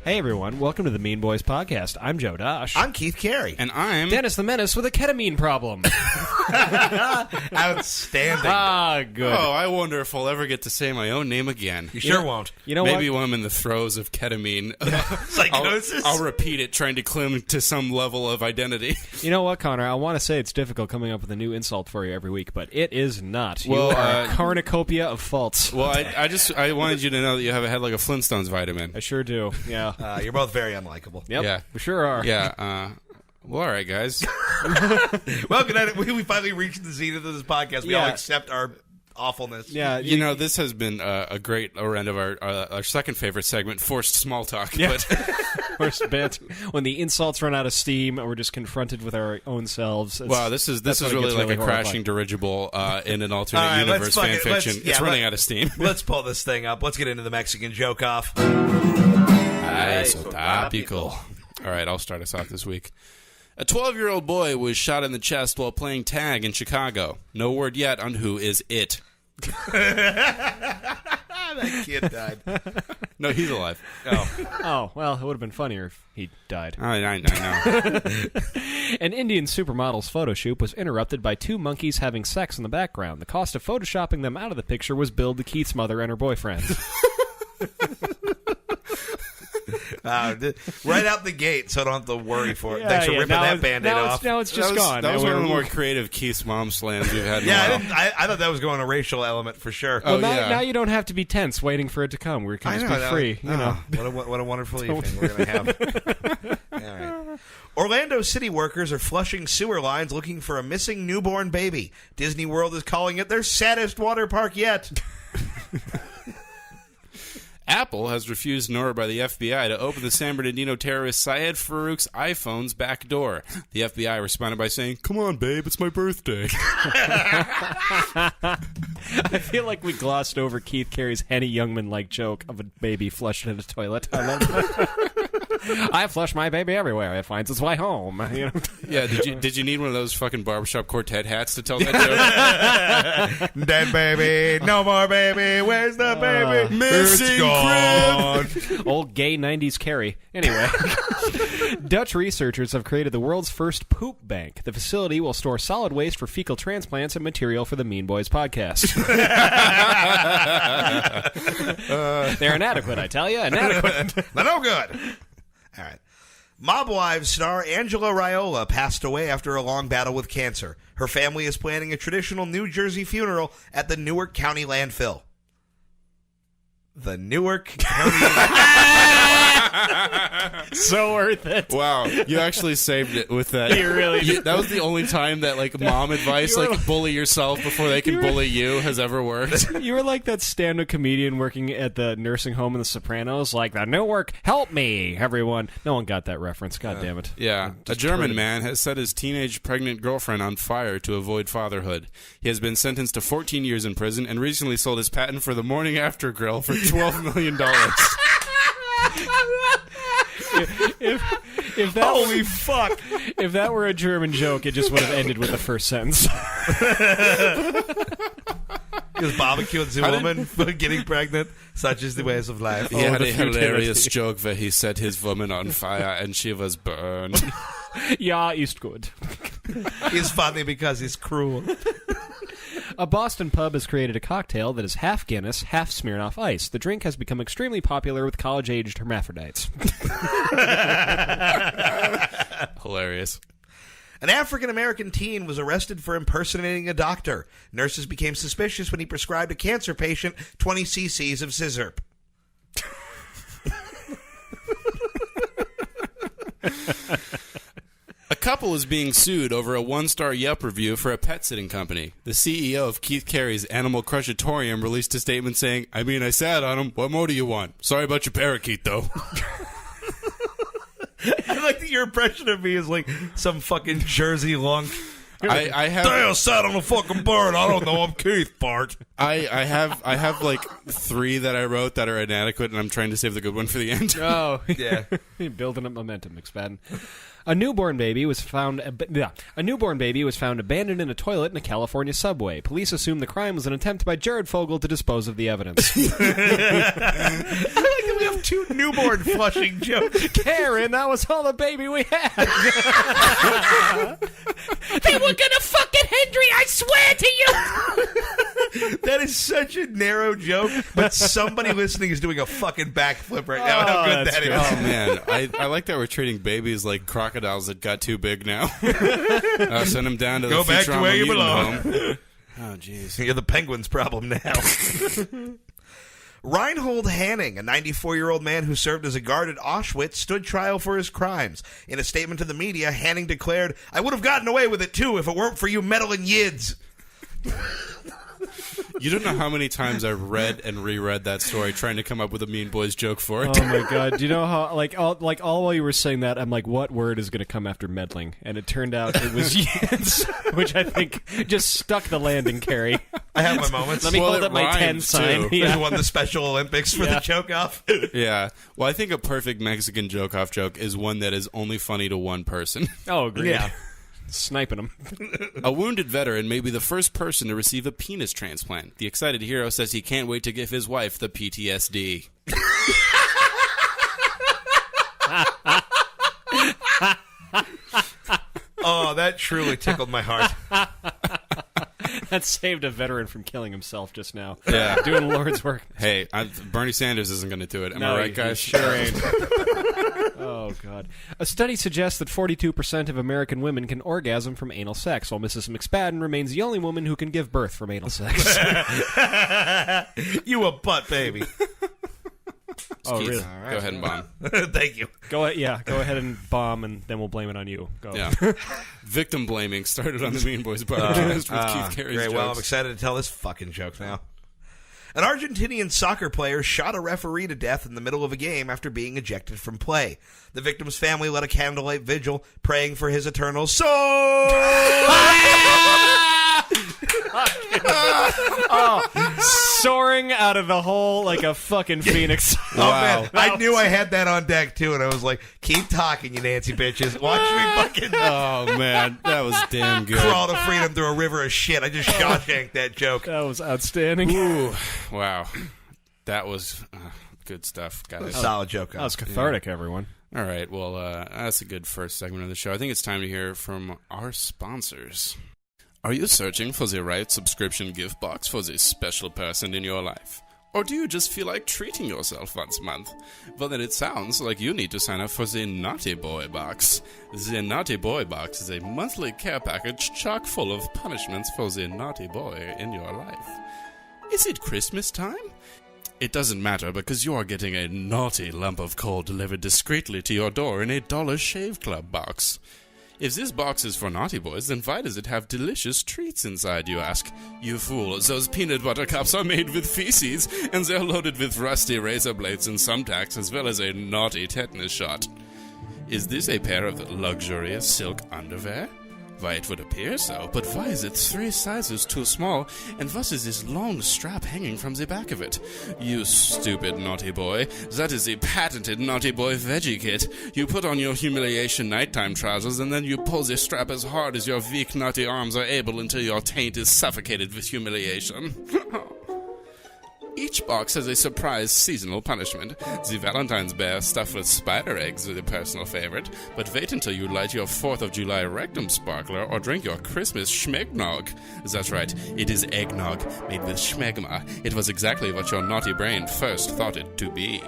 Hey everyone, welcome to the Mean Boys Podcast. I'm Joe Dosh. I'm Keith Carey. And I'm... Dennis the Menace with a ketamine problem. Outstanding. Ah, good. Oh, I wonder if I'll ever get to say my own name again. You sure won't. You know Maybe what? when I'm in the throes of ketamine. Psychosis? I'll repeat it, trying to cling to some level of identity. You know what, Connor? I want to say it's difficult coming up with a new insult for you every week, but it is not. You Well, are a cornucopia of faults. Well, I wanted you to know that you have a head like a Flintstones vitamin. I sure do, yeah. You're both very unlikable. Yep, Yeah. we sure are. Yeah, well, all right, guys. Well, good night. We finally reached the zenith of this podcast. We all accept our awfulness. Yeah, You know, this has been a great end of our second favorite segment, forced small talk. Yeah. But First bit, when the insults run out of steam and we're just confronted with our own selves. wow, this is really like a crashing dirigible in an alternate universe fan fiction. It's running out of steam. Let's pull this thing up. Let's get into the Mexican joke off. So topical. All right, I'll start us off this week. A 12-year-old boy was shot in the chest while playing tag in Chicago. No word yet on who is it. That kid died. No, he's alive. Oh, well, it would have been funnier if he died. I know. An Indian supermodel's photo shoot was interrupted by two monkeys having sex in the background. The cost of photoshopping them out of the picture was billed to Keith's mother and her boyfriend. Right out the gate, so I don't have to worry for it. Thanks for ripping that Band-Aid off. Now it's just gone. That was one of the more creative Keith's mom slams we've had in a while. I thought that was going a racial element for sure. Well, now you don't have to be tense waiting for it to come. We can just be free. You know. What a wonderful evening we're going to have. All right. Orlando city workers are flushing sewer lines looking for a missing newborn baby. Disney World is calling it their saddest water park yet. Apple has refused an order by the FBI to open the San Bernardino terrorist Syed Farouk's iPhone's back door. The FBI responded by saying, "Come on, babe, it's my birthday." I feel like we glossed over Keith Carey's Henny Youngman-like joke of a baby flushed in a toilet. I love that. I flush my baby everywhere. It finds its way home. You know? Yeah, did you need one of those fucking barbershop quartet hats to tell that joke? Dead baby, no more baby, where's the baby? Missing crib. Old gay 90s Carey. Anyway, Dutch researchers have created the world's first poop bank. The facility will store solid waste for fecal transplants and material for the Mean Boys podcast. They're inadequate, I tell you. Inadequate. They're no good. All right. Mob Wives star Angela Raiola passed away after a long battle with cancer. Her family is planning a traditional New Jersey funeral at the Newark County landfill. The Newark County So worth it. Wow, you actually saved it with that. You really did. That was the only time that like mom advice, like bully yourself before they can bully you, has ever worked. You were like that stand-up comedian working at the nursing home in The Sopranos, like, the Newark, help me, everyone. No one got that reference. God damn it. Yeah, a German man has set his teenage pregnant girlfriend on fire to avoid fatherhood. He has been sentenced to 14 years in prison and recently sold his patent for the morning after grill for $12 million. If that Holy fuck. If that were a German joke, it just would have ended with the first sentence. He was barbecuing the woman for getting pregnant. Such is the ways of life. He had a hilarious joke where he set his woman on fire and she was burned. Yeah, ist good. He's funny because he's cruel. A Boston pub has created a cocktail that is half Guinness, half Smirnoff Ice. The drink has become extremely popular with college-aged hermaphrodites. Hilarious. An African-American teen was arrested for impersonating a doctor. Nurses became suspicious when he prescribed a cancer patient 20 cc's of Sizzurp. A couple is being sued over a one-star Yelp review for a pet sitting company. The CEO of Keith Carey's Animal Crushatorium released a statement saying, "I mean, I sat on him. What more do you want? Sorry about your parakeet, though." I like that your impression of me is like some fucking Jersey lunk. I have. Damn, sat on a fucking bird. I don't know. I'm Keith, Bart. I have like 3 that I wrote that are inadequate, and I'm trying to save the good one for the end. Oh, Yeah. Building up momentum, McSpadden. A newborn baby was found abandoned in a toilet in a California subway. Police assume the crime was an attempt by Jared Fogle to dispose of the evidence. I like that we have two newborn flushing jokes. Karen, that was all the baby we had. They were gonna fucking Henry, I swear to you. That is such a narrow joke, but somebody listening is doing a fucking backflip right now. How good that is. Oh, man. I like that we're treating babies like crocodiles that got too big now. Send them down to Go the back to Futurama where you mutant belong. home. Oh, jeez. You're the penguin's problem now. Reinhold Hanning, a 94-year-old man who served as a guard at Auschwitz, stood trial for his crimes. In a statement to the media, Hanning declared, "I would have gotten away with it, too, if it weren't for you meddling yids." You don't know how many times I've read and reread that story trying to come up with a Mean Boys joke for it. Oh my god! Do you know how all while you were saying that, I'm like, what word is going to come after meddling? And it turned out it was yids, which I think just stuck the landing, Carrie. I have my moments. Let me hold up my 10 sign. He won the Special Olympics for the joke off. Yeah. Well, I think a perfect Mexican joke off joke is one that is only funny to one person. Oh, agreed. Yeah. Sniping them. A wounded veteran may be the first person to receive a penis transplant. The excited hero says he can't wait to give his wife the PTSD. Oh, that truly tickled my heart. That saved a veteran from killing himself just now. Yeah. Doing Lord's work. Hey, Bernie Sanders isn't going to do it. Am I right, guys? Sure ain't. Oh, God. A study suggests that 42% of American women can orgasm from anal sex, while Mrs. McSpadden remains the only woman who can give birth from anal sex. You a butt baby. Oh, Keith, really? Go ahead and bomb. Thank you. Go ahead and bomb, and then we'll blame it on you. Go. Yeah. Victim blaming started on the Mean Boys podcast with Keith Carey's great. jokes. Well, I'm excited to tell this fucking joke now. An Argentinian soccer player shot a referee to death in the middle of a game after being ejected from play. The victim's family led a candlelight vigil, praying for his eternal soul. Soaring out of the hole like a fucking phoenix. Wow. Man, I knew I had that on deck, too, and I was like, keep talking, you Nancy bitches. Watch me fucking... Oh, man. That was damn good. Crawl to freedom through a river of shit. I just Shawshanked that joke. That was outstanding. Ooh, wow. That was good stuff, guys. Solid joke. That was cathartic, everyone. All right, well, that's a good first segment of the show. I think it's time to hear from our sponsors. Are you searching for the right subscription gift box for the special person in your life? Or do you just feel like treating yourself once a month? Well, then it sounds like you need to sign up for the Naughty Boy Box. The Naughty Boy Box is a monthly care package chock full of punishments for the naughty boy in your life. Is it Christmas time? It doesn't matter because you're getting a naughty lump of coal delivered discreetly to your door in a Dollar Shave Club box. If this box is for naughty boys, then why does it have delicious treats inside, you ask? You fool, those peanut butter cups are made with feces, and they're loaded with rusty razor blades and thumbtacks, as well as a naughty tetanus shot. Is this a pair of luxurious silk underwear? Why, it would appear so, but why is it 3 sizes too small, and what is this long strap hanging from the back of it? You stupid naughty boy, that is the patented Naughty Boy Veggie Kit. You put on your humiliation nighttime trousers, and then you pull the strap as hard as your weak naughty arms are able until your taint is suffocated with humiliation. Each box has a surprise seasonal punishment. The Valentine's bear stuffed with spider eggs is a personal favorite, but wait until you light your 4th of July rectum sparkler or drink your Christmas schmegnog. That's right, it is eggnog made with schmegma. It was exactly what your naughty brain first thought it to be.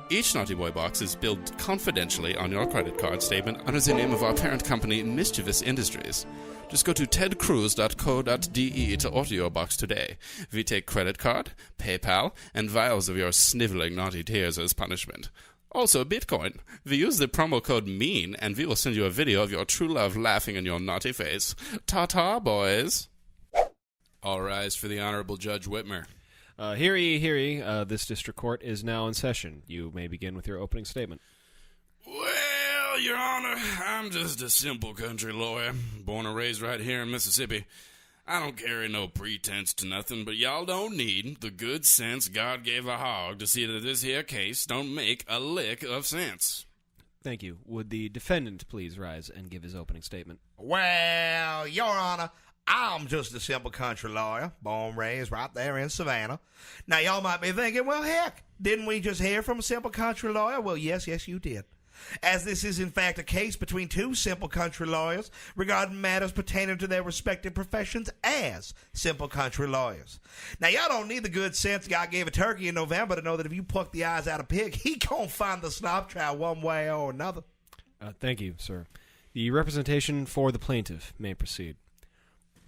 Each Naughty Boy box is billed confidentially on your credit card statement under the name of our parent company, Mischievous Industries. Just go to tedcruz.co.de to order your box today. We take credit card, PayPal, and vials of your sniveling naughty tears as punishment. Also, Bitcoin. We use the promo code MEAN, and we will send you a video of your true love laughing in your naughty face. Ta-ta, boys. All rise for the Honorable Judge Whitmer. Hear ye, hear ye. This district court is now in session. You may begin with your opening statement. Well, Your Honor, I'm just a simple country lawyer, born and raised right here in Mississippi. I don't carry no pretense to nothing, but y'all don't need the good sense God gave a hog to see that this here case don't make a lick of sense. Thank you. Would the defendant please rise and give his opening statement? Well, Your Honor, I'm just a simple country lawyer, born and raised right there in Savannah. Now, y'all might be thinking, well, heck, didn't we just hear from a simple country lawyer? Well, yes, you did. As this is, in fact, a case between two simple country lawyers regarding matters pertaining to their respective professions as simple country lawyers. Now, y'all don't need the good sense God gave a turkey in November to know that if you pluck the eyes out of a pig, he gonna find the snap trial one way or another. Thank you, sir. The representation for the plaintiff may proceed.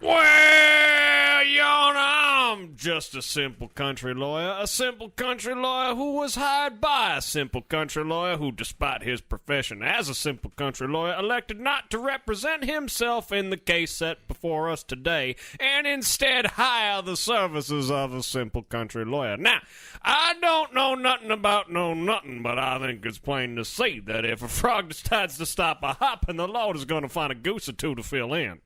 Well, Your Honor, I'm just a simple country lawyer who was hired by a simple country lawyer who, despite his profession as a simple country lawyer, elected not to represent himself in the case set before us today, and instead hire the services of a simple country lawyer. Now, I don't know nothing about nothing, but I think it's plain to see that if a frog decides to stop a hopping, the Lord is going to find a goose or two to fill in.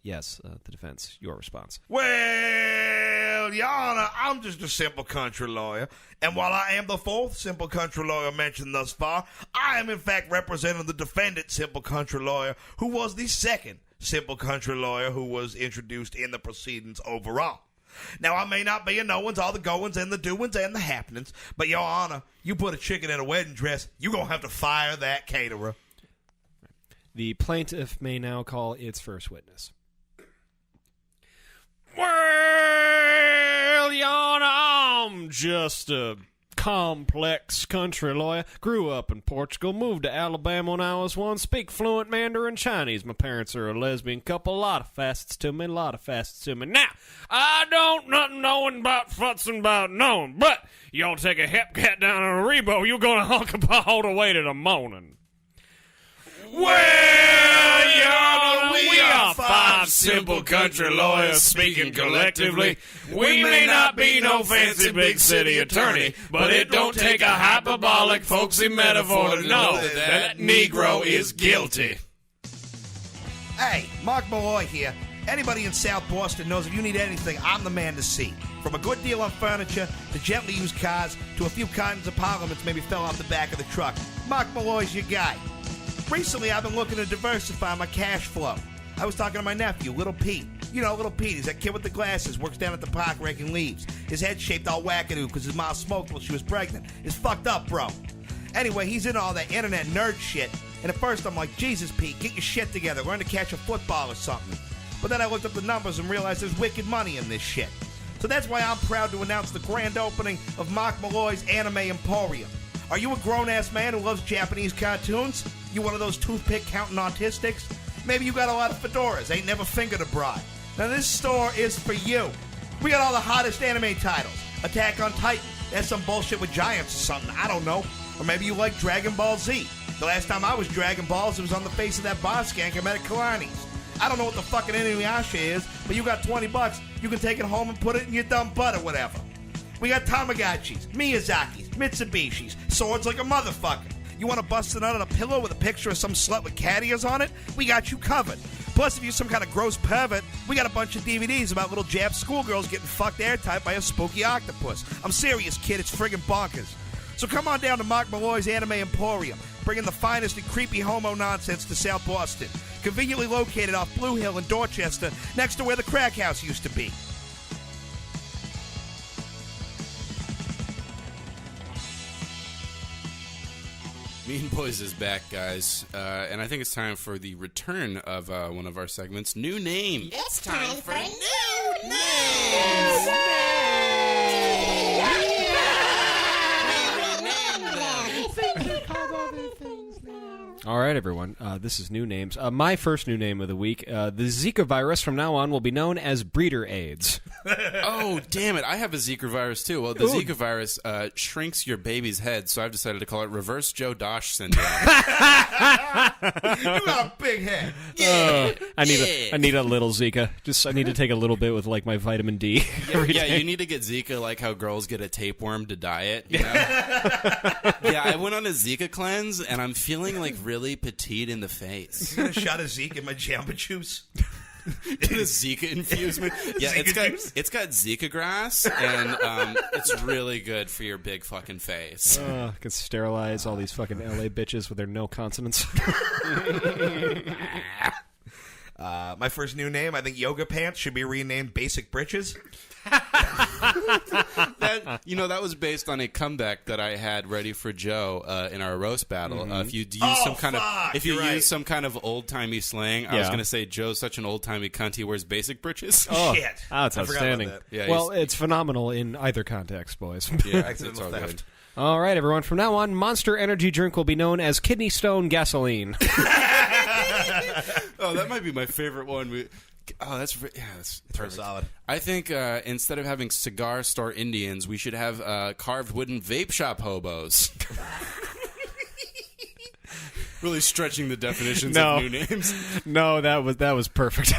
Yes, the defense, your response. Well, Your Honor, I'm just a simple country lawyer, and while I am the fourth simple country lawyer mentioned thus far, I am in fact representing the defendant simple country lawyer, who was the second simple country lawyer who was introduced in the proceedings overall. Now, I may not be a knowins all the goings and the doings and the happenings, but Your Honor, you put a chicken in a wedding dress, you gonna have to fire that caterer. The plaintiff may now call its first witness. Well, Your Honor, I'm just a complex country lawyer. Grew up in Portugal, moved to Alabama when I was one, speak fluent Mandarin Chinese. My parents are a lesbian couple, a lot of facets to me. Now, I don't nothing knowing about futzing about knowing, but you don't take a hepcat down on a rebo, you're gonna hunk about all the way to the morning. Well, Your Honor, we are five simple country lawyers speaking collectively. We may not be no fancy big city attorney, but it don't take a hyperbolic, folksy metaphor to know that Negro is guilty. Hey, Mark Malloy here. Anybody in South Boston knows if you need anything, I'm the man to see. From a good deal on furniture, to gently used cars, to a few cartons of parliaments maybe fell off the back of the truck. Mark Malloy's your guy. Recently, I've been looking to diversify my cash flow. I was talking to my nephew, Little Pete. You know, Little Pete, he's that kid with the glasses, works down at the park raking leaves. His head's shaped all wackadoo because his mom smoked while she was pregnant. It's fucked up, bro. Anyway, he's into all that internet nerd shit. And at first, I'm like, Jesus, Pete, get your shit together. Learn to catch a football or something. But then I looked up the numbers and realized there's wicked money in this shit. So that's why I'm proud to announce the grand opening of Mark Malloy's Anime Emporium. Are you a grown-ass man who loves Japanese cartoons? You one of those toothpick-counting autistics? Maybe you got a lot of fedoras, ain't never fingered a bride. Now this store is for you. We got all the hottest anime titles. Attack on Titan, that's some bullshit with giants or something, I don't know. Or maybe you like Dragon Ball Z. The last time I was Dragon Balls, it was on the face of that bar skank I met at Kalani's. I don't know what the fucking Inuyasha is, but you got $20, you can take it home and put it in your dumb butt or whatever. We got Tamagotchis, Miyazakis, Mitsubishis, swords like a motherfucker. You want to bust a nut on a pillow with a picture of some slut with cat ears on it? We got you covered. Plus, if you're some kind of gross pervert, we got a bunch of DVDs about little Jap schoolgirls getting fucked airtight by a spooky octopus. I'm serious, kid. It's friggin' bonkers. So come on down to Mark Malloy's Anime Emporium, bringing the finest and creepy homo nonsense to South Boston. Conveniently located off Blue Hill in Dorchester, next to where the crack house used to be. Mean Boys is back, guys, and I think it's time for the return of one of our segments, New Name. It's time for New Names! All right, everyone. This is New Names. My first new name of the week, the Zika virus from now on will be known as breeder AIDS. Oh, damn it. I have a Zika virus, too. Well, the Zika virus shrinks your baby's head, so I've decided to call it Reverse Joe Dosh Syndrome. You got a big head. I need a little Zika. I need to take a little bit with, like, my vitamin D. Yeah, you need to get Zika like how girls get a tapeworm to diet, you know? Yeah, I went on a Zika cleanse, and I'm feeling, like, really petite in the face. You got a shot of Zeke in my Jamba Juice? Get a Zika infusement. Yeah, it's got Zika grass, and it's really good for your big fucking face. Can sterilize all these fucking LA bitches with their no consonants. My first new name, I think yoga pants should be renamed Basic Britches. That was based on a comeback that I had ready for Joe in our roast battle. If you use some kind of old timey slang, I was going to say Joe's such an old timey cunt. He wears basic britches. Shit, that's outstanding. Yeah, well, it's phenomenal in either context, boys. Yeah, accidental theft. Good. All right, everyone. From now on, Monster Energy drink will be known as Kidney Stone Gasoline. Oh, that might be my favorite one. That's perfect. Solid. I think instead of having cigar store Indians, we should have carved wooden vape shop hobos. Really stretching the definitions of new names. No, that was perfect.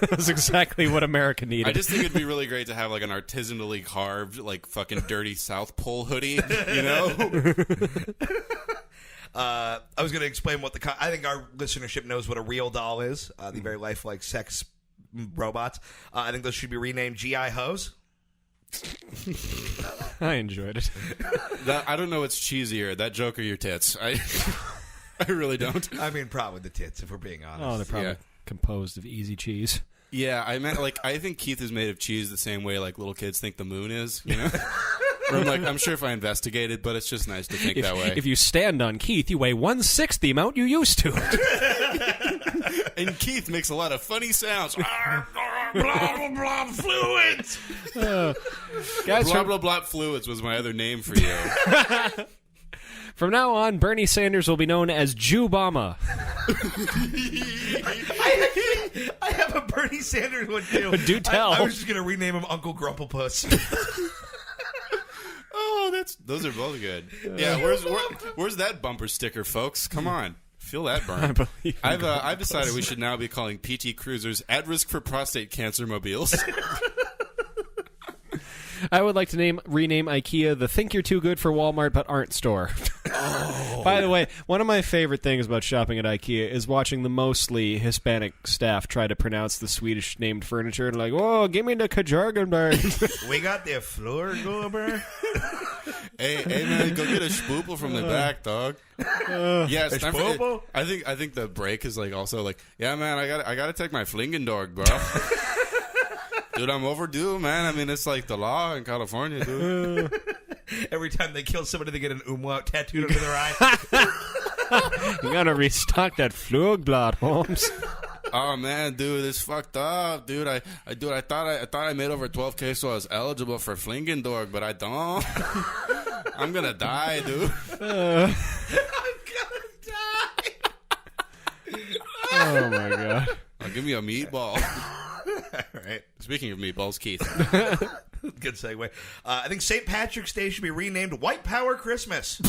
That was exactly what America needed. I just think it'd be really great to have like an artisanally carved, like fucking dirty South Pole hoodie. You know. I was going to explain what I think our listenership knows what a real doll is. The very lifelike sex robots. I think those should be renamed GI Hoes. I enjoyed it. I don't know what's cheesier, that joke or your tits. I really don't. I mean, probably the tits, if we're being honest. Oh, they're probably composed of easy cheese. Yeah, I meant I think Keith is made of cheese the same way like little kids think the moon is. You know. I'm sure if I investigated, but it's just nice to think that way. If you stand on Keith, you weigh 1/6 the amount you used to. And Keith makes a lot of funny sounds. Blah, blah, blah, fluids! Guys, blah, blah, blah, fluids was my other name for you. From now on, Bernie Sanders will be known as Jew-Bama. I have a Bernie Sanders one, too. Do tell. I was just going to rename him Uncle Grumplepuss. Oh, those are both good. Yeah, where's that bumper sticker, folks? Come on, feel that burn. I've decided we should now be calling PT Cruisers at risk for prostate cancer mobiles. I would like to rename IKEA the Think You're Too Good for Walmart but Aren't store. Oh. By the way, one of my favorite things about shopping at IKEA is watching the mostly Hispanic staff try to pronounce the Swedish named furniture and like, whoa, give me the Kajargenberg. We got the floor gober. Hey man, go get a spoopel from the back, dog. Yes, I think the break is like also like, yeah man, I gotta take my Flingendorg, bro. Dude, I'm overdue, man. I mean, it's like the law in California, dude. Every time they kill somebody, they get an umlaut tattooed under their eye. You gotta restock that Flugblad, Holmes. Oh man, dude, it's fucked up, dude. I thought I made over 12K, so I was eligible for Flingendorg, but I don't. I'm gonna die, dude. I'm gonna die. Oh my god. Oh, give me a meatball. All right. Speaking of meatballs, Keith. Good segue. I think St. Patrick's Day should be renamed White Power Christmas.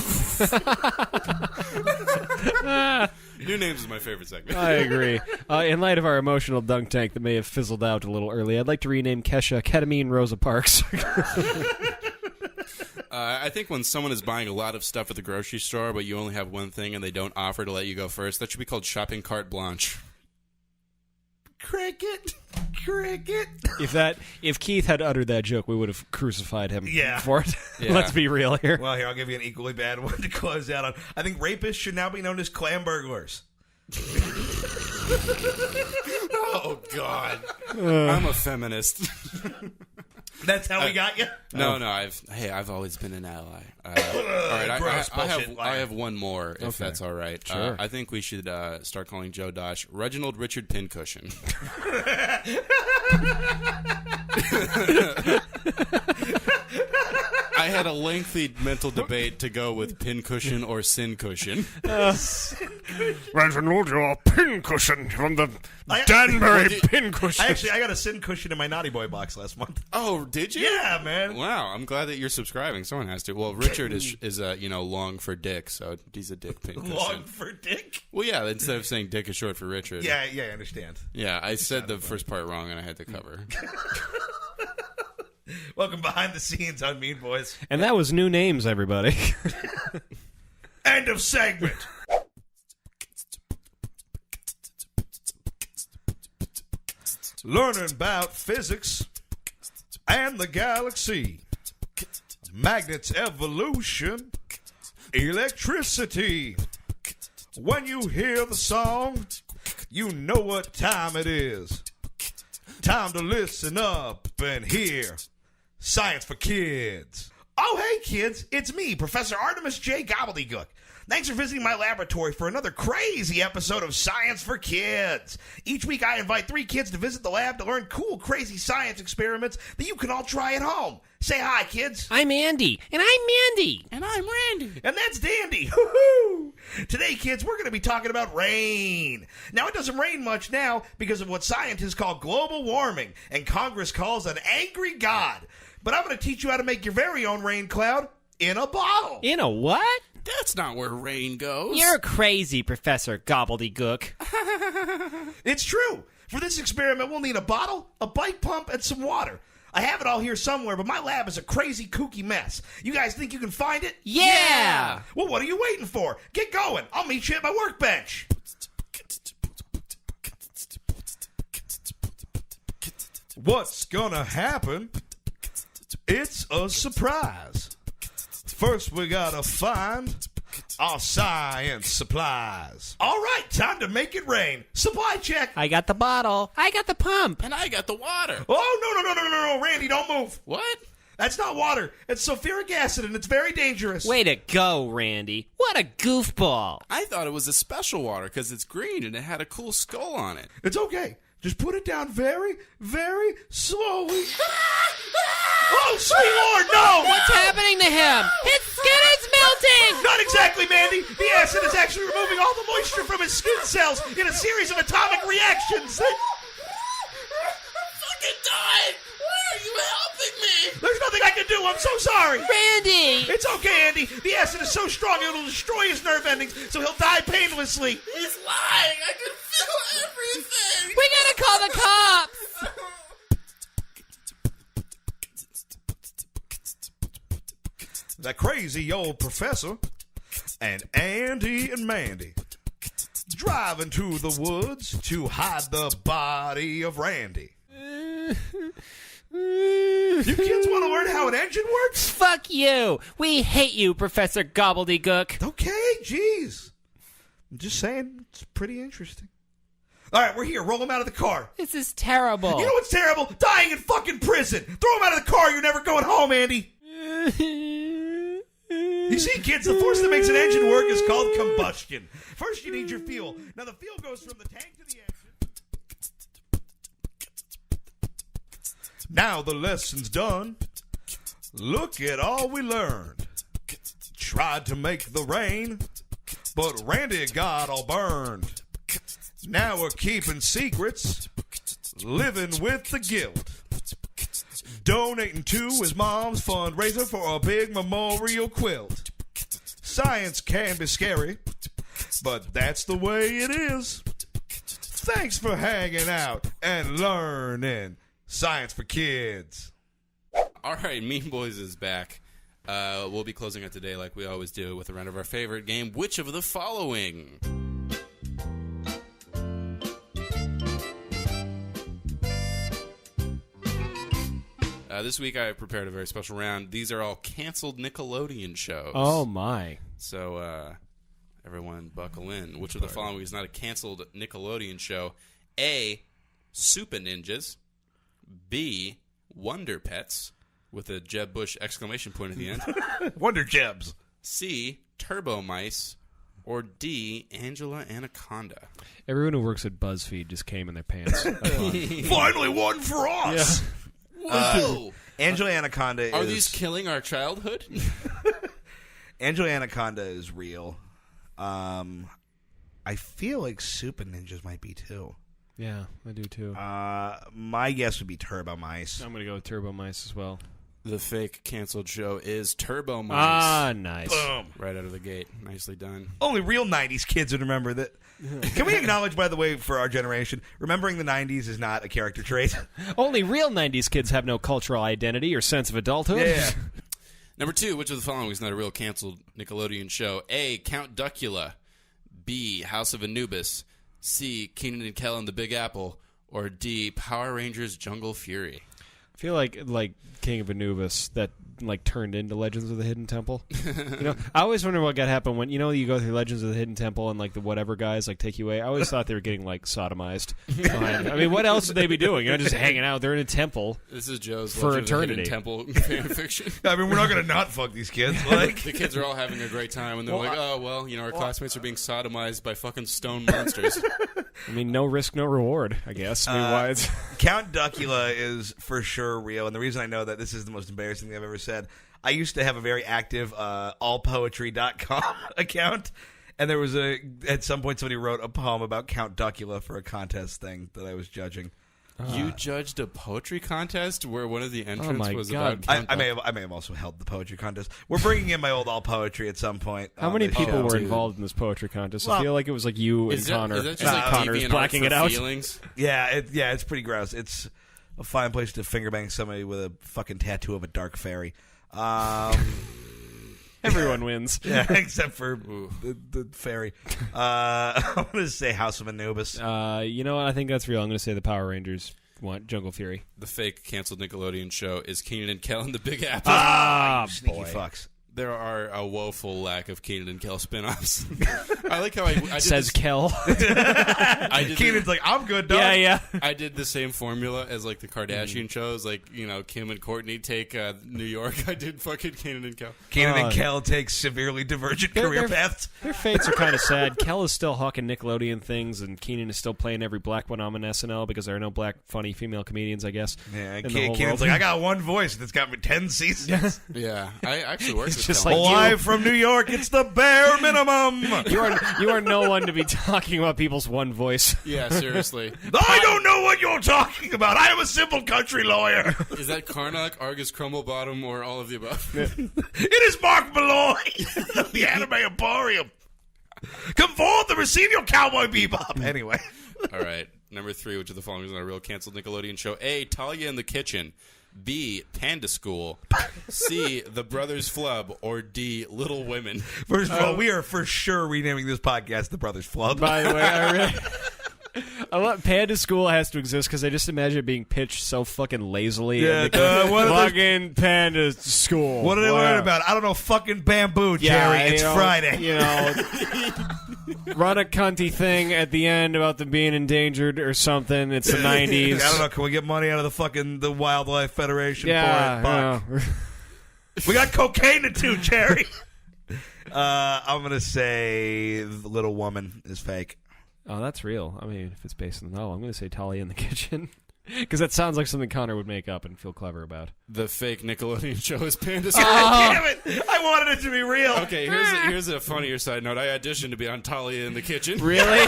New names is my favorite segment. I agree. In light of our emotional dunk tank that may have fizzled out a little early, I'd like to rename Kesha Ketamine Rosa Parks. I think when someone is buying a lot of stuff at the grocery store, but you only have one thing and they don't offer to let you go first, that should be called shopping carte blanche. Cricket. If Keith had uttered that joke, we would have crucified him for it. Yeah. Let's be real here. Well, here, I'll give you an equally bad one to close out on. I think rapists should now be known as clam burglars. Oh, God. I'm a feminist. That's how we got you? No, I've always been an ally. All right, I have one more, if that's all right. Sure. I think we should start calling Joe Dosh Reginald Richard Pincushion. I had a lengthy mental debate to go with pincushion or sin cushion. Reginald, your pincushion from the Danbury pincushion. I got a sin cushion in my Naughty Boy box last month. Oh, did you? Yeah, man. Wow, I'm glad that you're subscribing. Someone has to. Well, Richard is long for dick, so he's a dick pincushion. Long for dick? Well, yeah, instead of saying dick is short for Richard. Yeah, I understand. Yeah, I said the first part wrong and I had to cover. Welcome behind the scenes on Mean Boys. And that was new names, everybody. End of segment. learning about physics and the galaxy, magnets, evolution, electricity. When you hear the song, you know what time it is. Time to listen up and hear Science for Kids. Oh, hey, kids. It's me, Professor Artemis J. Gobbledygook. Thanks for visiting my laboratory for another crazy episode of Science for Kids. Each week, I invite 3 kids to visit the lab to learn cool, crazy science experiments that you can all try at home. Say hi, kids. I'm Andy. And I'm Mandy. And I'm Randy. And that's Dandy. Hoo-hoo! Today, kids, we're going to be talking about rain. Now, it doesn't rain much now because of what scientists call global warming and Congress calls an angry God. But I'm going to teach you how to make your very own rain cloud in a bottle. In a what? That's not where rain goes. You're crazy, Professor Gobbledygook. It's true. For this experiment, we'll need a bottle, a bike pump, and some water. I have it all here somewhere, but my lab is a crazy, kooky mess. You guys think you can find it? Yeah! Well, what are you waiting for? Get going. I'll meet you at my workbench. What's gonna happen? It's a surprise. First, we gotta find our science supplies. All right, time to make it rain. Supply check. I got the bottle. I got the pump. And I got the water. Oh, no, Randy, don't move. What? That's not water. It's sulfuric acid, and it's very dangerous. Way to go, Randy. What a goofball. I thought it was a special water because it's green and it had a cool skull on it. It's okay. Just put it down very, very slowly. Oh, sweet Lord, no! What's happening to him? His skin is melting! Not exactly, Mandy. The acid is actually removing all the moisture from his skin cells in a series of atomic reactions. I'm fucking dying! Why are you helping me? There's nothing I can do. I'm so sorry. Randy! It's okay, Andy. The acid is so strong it'll destroy his nerve endings, so he'll die painlessly. He's lying! I can feel everything! We gotta call the cops! The crazy old professor and Andy and Mandy driving to the woods to hide the body of Randy. You kids want to learn how an engine works? Fuck you! We hate you, Professor Gobbledygook. Okay, jeez. I'm just saying, it's pretty interesting. All right, we're here. Roll him out of the car. This is terrible. You know what's terrible? Dying in fucking prison. Throw him out of the car. You're never going home, Andy. You see, kids, the force that makes an engine work is called combustion. First, you need your fuel. Now, the fuel goes from the tank to the engine. Now the lesson's done. Look at all we learned. Tried to make the rain, but Randy got all burned. Now we're keeping secrets, living with the guilt. Donating to his mom's fundraiser for a big memorial quilt. Science can be scary, but that's the way it is. Thanks for hanging out and learning Science for Kids. All right, Mean Boys is back. We'll be closing out today like we always do with a round of our favorite game, Which of the Following? This week I prepared a very special round. These are all canceled Nickelodeon shows. Oh, my. So, everyone buckle in. Which of the following is not a canceled Nickelodeon show? A, Super Ninjas. B, Wonder Pets, with a Jeb Bush exclamation point at the end. Wonder Jebs. C, Turbo Mice. Or D, Angela Anaconda. Everyone who works at BuzzFeed just came in their pants. Finally one for us. Yeah. Whoa! Angela Anaconda is... Are these killing our childhood? Angela Anaconda is real. I feel like Super Ninjas might be too. Yeah, I do too. My guess would be Turbo Mice. I'm going to go with Turbo Mice as well. The fake canceled show is Turbo Mice. Ah, nice. Boom. Right out of the gate. Nicely done. Only real 90s kids would remember that. Can we acknowledge, by the way, for our generation, remembering the 90s is not a character trait? Only real 90s kids have no cultural identity or sense of adulthood. Yeah. Number 2, which of the following is not a real canceled Nickelodeon show? A, Count Duckula. B, House of Anubis. C, Keenan and Kel and the Big Apple. or D, Power Rangers Jungle Fury? I feel like King of Anubis that turned into Legends of the Hidden Temple. I always wonder what got happen when you go through Legends of the Hidden Temple and the whatever guys take you away. I always thought they were getting sodomized. I mean, what else would they be doing? Just hanging out. They're in a temple. This is Joe's for Legend of the eternity. Hidden Temple fan fiction. I mean, we're not going to not fuck these kids. The kids are all having a great time, and they're our classmates are being sodomized by fucking stone monsters. I mean, no risk, no reward, I guess. Count Duckula is for sure real, and the reason I know that this is the most embarrassing thing I've ever said, I used to have a very active allpoetry.com account, and there was at some point somebody wrote a poem about Count Duckula for a contest thing that I was judging. You judged a poetry contest where one of the entrants was God. about Count I may have also held the poetry contest. We're bringing in my old all poetry at some point. How many people were dude. involved in this poetry contest? I feel like it was you and Connor. Is that just Connor's deviant blacking art it for out. Feelings? Yeah, it's pretty gross. It's a fine place to finger bang somebody with a fucking tattoo of a dark fairy. Everyone wins. Yeah, except for the fairy. I'm going to say House of Anubis. You know what? I think that's real. I'm going to say the Power Rangers want Jungle Fury. The fake canceled Nickelodeon show is Keenan and Kel and the Big Apple. You sneaky boy. fucks. There are a woeful lack of Keenan and Kel spinoffs. I like how I did Says Kel. Keenan's like, I'm good, dog. Yeah. I did the same formula as the Kardashian shows, Kim and Courtney take New York. I did fucking Keenan and Kel. Keenan and Kel take severely divergent career paths. Their fates are kind of sad. Kel is still hawking Nickelodeon things, and Keenan is still playing every black one on SNL because there are no black funny female comedians, I guess. Yeah, in the whole Keenan's world. I got one voice that's got me 10 seasons. Yeah, I actually worked with just Kel. like Live from New York, it's the bare minimum. You are no one to be talking about people's one voice. Yeah, seriously. I don't know what you're talking about. I am a simple country lawyer. Is that Karnak, Argus Crumblebottom, or all of the above? It is Mark Malloy of the Anime Emporium. Come forth and receive your Cowboy Bebop. Anyway. All right. Number 3, which of the following is not a real canceled Nickelodeon show? A, Talia in the Kitchen. B, Panda School. C, The Brothers Flub. Or D, Little Women. First of all, we are for sure renaming this podcast The Brothers Flub. By the way, I love Panda School has to exist because I just imagine it being pitched so fucking lazily. Yeah, fucking Panda School. What did I learn about? I don't know. Fucking bamboo, Jerry. It's Friday. Run a cunty thing at the end about them being endangered or something. It's the 90s. I don't know. Can we get money out of the Wildlife Federation Yeah, for it? We got cocaine to do, Jerry. I'm going to say the Little Woman is fake. Oh, that's real. I mean, if it's based on the novel, I'm going to say Talia in the Kitchen. Because that sounds like something Connor would make up and feel clever about. The fake Nickelodeon show is Panda School. God damn it! I wanted it to be real. Okay, here's a funnier side note. I auditioned to be on Talia in the Kitchen. Really?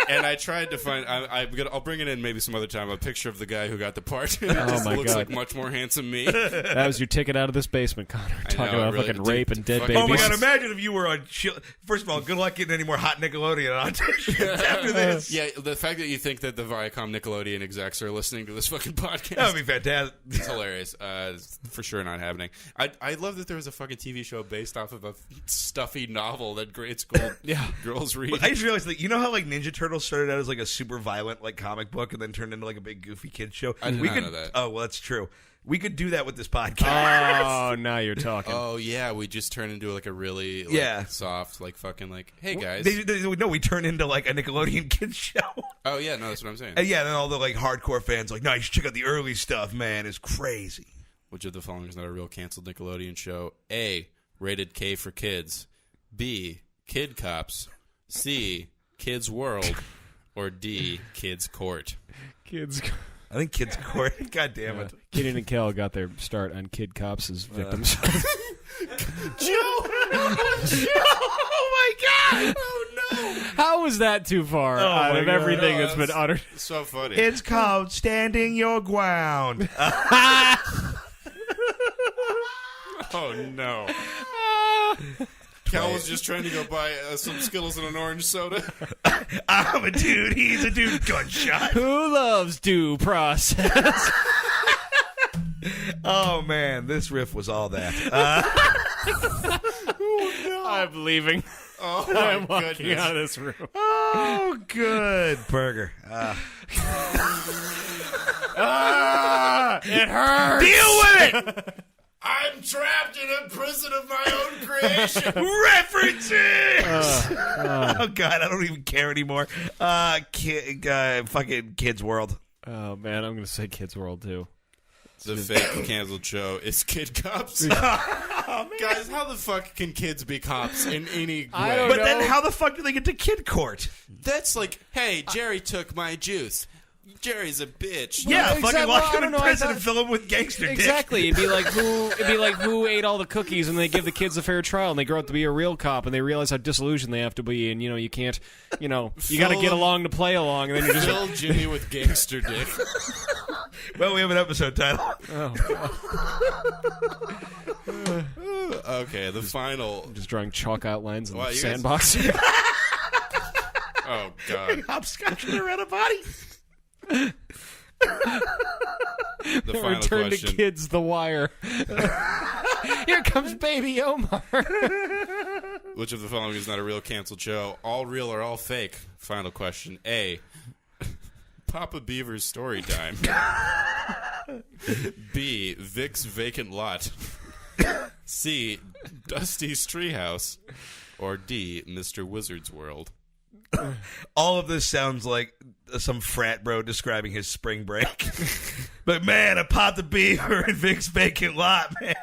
And I tried to find. I'll bring it in maybe some other time. A picture of the guy who got the part. It Oh my looks God. like much more handsome me. That was your ticket out of this basement, Connor. Talking know, about really, fucking dude, rape and dead fucking- babies. Oh my god! Imagine if you were on. First of all, good luck getting any more hot Nickelodeon auditions after this. Yeah, the fact that you think that the Viacom Nickelodeon execs are listening to this fucking podcast. That would be fantastic. It's hilarious. It's for sure not happening. I love that there was a fucking TV show based off of a stuffy novel that grade school girls read. I just realized that how Ninja Turtles started out as a super violent comic book and then turned into a big goofy kid show. I did not know that. Oh well, that's true. We could do that with this podcast. Oh, now you're talking. Oh yeah, we just turn into a really soft hey guys. No, we turn into a Nickelodeon kids show. Oh yeah, no, that's what I'm saying. And yeah, then all the hardcore fans no, you should check out the early stuff, man. It's crazy. Which of the following is not a real canceled Nickelodeon show? A, Rated K for Kids. B, Kid Cops. C, Kids World. Or D, Kids Court. Kids. I think Kids Court. God damn it. Keenan and Kel got their start on Kid Cops as victims. Joe! Oh my god! Oh no! How was that too far out my of God. everything No, that's been uttered? So funny. It's called Standing Your Ground. Oh no. Cal was just trying to go buy some Skittles and an orange soda. I'm a dude, he's a dude. Gunshot. Who loves due process? Oh man, this riff was all that. I'm leaving. Oh, I'm my walking goodness. out of this room. Oh, good burger. It hurts. Deal with it. I'm trapped in a prison of my own creation. References. Oh God, I don't even care anymore. Fucking Kids World. Oh man, I'm gonna say Kids World too. The fake canceled show is Kid Cops. Guys, how the fuck can kids be cops in any way? I don't But know. then, how the fuck do they get to kid court? That's like, hey, Jerry took my juice. Jerry's a bitch. Yeah, exactly. fucking lock I him don't in know, I prison thought- and fill him with gangster dick. Exactly. It'd be like who ate all the cookies, and they give the kids a fair trial, and they grow up to be a real cop, and they realize how disillusioned they have to be, and you can't, you got to Fill get them- along to play along, and then you're just Fill Jimmy with gangster dick. Well, we have an episode title. Okay, the final. just drawing chalk outlines in Wow, the you guys- sandbox. Oh God, Hopscotching around a body. the final Return question. to Kids The Wire. Here comes Baby Omar. Which of the following is not a real canceled show? All real or all fake? Final question. A. Papa Beaver's story time. B. Vic's vacant lot. C. Dusty's treehouse. Or D. Mr. Wizard's world. All of this sounds like some frat bro describing his spring break. But man, I popped a beaver in Vic's vacant lot, man.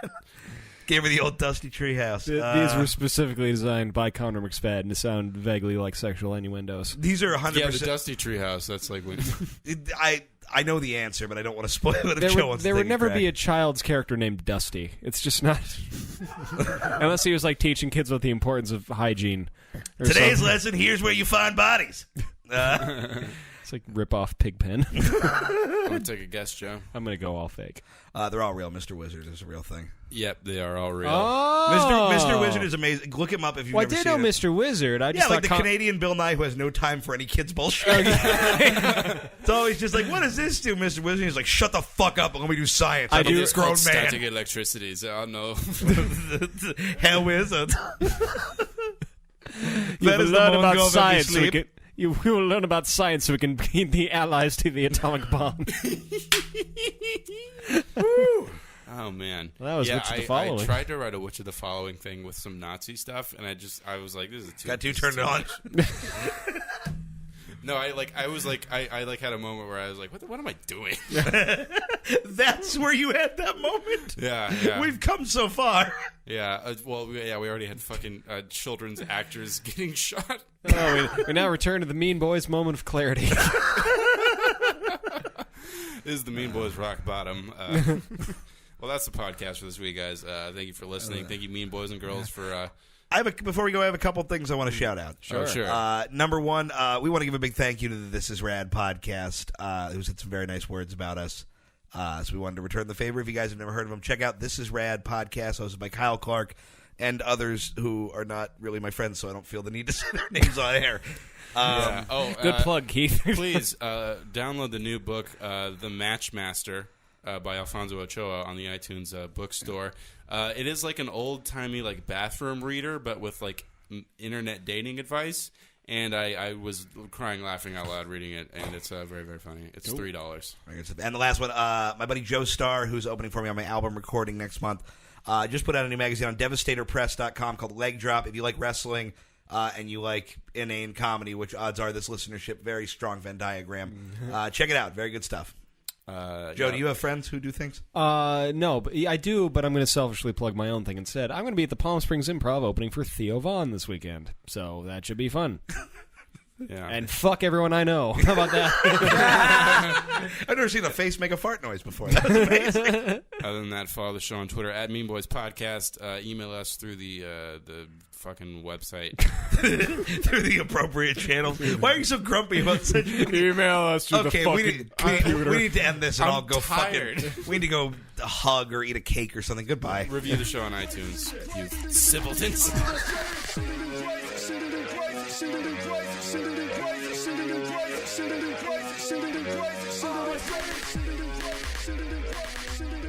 Gave her the old dusty treehouse. These were specifically designed by Connor McSpadden to sound vaguely like sexual innuendos. These are 100%. Yeah, the Dusty treehouse. That's like when. I know the answer, but I don't want to spoil it. There would never be a child's character named Dusty. It's just not. Unless he was like teaching kids about the importance of hygiene. Or Today's something. lesson, here's where you find bodies. It's like rip off Pigpen. I'm gonna take a guess, Joe. I'm gonna go all fake. They're all real. Mr. Wizard is a real thing. Yep, they are all real. Oh, Mr. Wizard is amazing. Look him up if you've Well, I never did seen know it. Mr. Wizard. I just Yeah, like the thought Canadian Bill Nye who has no time for any kids bullshit. It's always just like, what does this do, Mr. Wizard? He's like, shut the fuck up and let me do science. I'm do- a grown man. Static electricity. So, no. Hell wizard. You That will is the learn Mongol about of science. sleep. We will learn about science so we can beat the allies to the atomic bomb. Oh man, Well, that was yeah, Which of the I Following. tried to write a which of the following thing with some Nazi stuff, and I was like, this is too. Got to this is turn too it on. much. No, I had a moment where I was like, what am I doing? That's where you had that moment. Yeah. We've come so far. Yeah, we already had fucking children's actors getting shot. We now return to the Mean Boys moment of clarity. This is the Mean Boys Rock Bottom. Well, that's the podcast for this week, guys. Thank you for listening. Thank you, Mean Boys and Girls, for... Before we go, I have a couple things I want to shout out. Sure. Number one, we want to give a big thank you to the This Is Rad podcast, who's had some very nice words about us. So we wanted to return the favor. If you guys have never heard of them, check out This Is Rad podcast, hosted by Kyle Clark and others who are not really my friends, so I don't feel the need to say their names on air. Good plug, Keith. Please download the new book, The Matchmaster, by Alfonso Ochoa on the iTunes bookstore. It is like an old-timey like bathroom reader, but with like internet dating advice. And I was crying, laughing out loud reading it, and it's very, very funny. It's $3. And the last one, my buddy Joe Starr, who's opening for me on my album recording next month, just put out a new magazine on DevastatorPress.com called Leg Drop. If you like wrestling and you like inane comedy, which odds are this listenership, very strong Venn diagram, check it out. Very good stuff. Joe, do you have friends who do things? No, but I do, but I'm going to selfishly plug my own thing instead. I'm going to be at the Palm Springs Improv opening for Theo Vaughn this weekend, so that should be fun. Yeah. And fuck everyone I know. How about that? I've never seen a face make a fart noise before. That was amazing. Other than that, follow the show on Twitter at Mean Boys Podcast. Email us through the fucking website. Through the appropriate channels. Why are you so grumpy about such... Email us through Okay, the we fucking need, computer. we need to end this and I'm I'll go tired. fucking... We need to go hug or eat a cake or something. Goodbye. Review the show on iTunes, you simpletons. City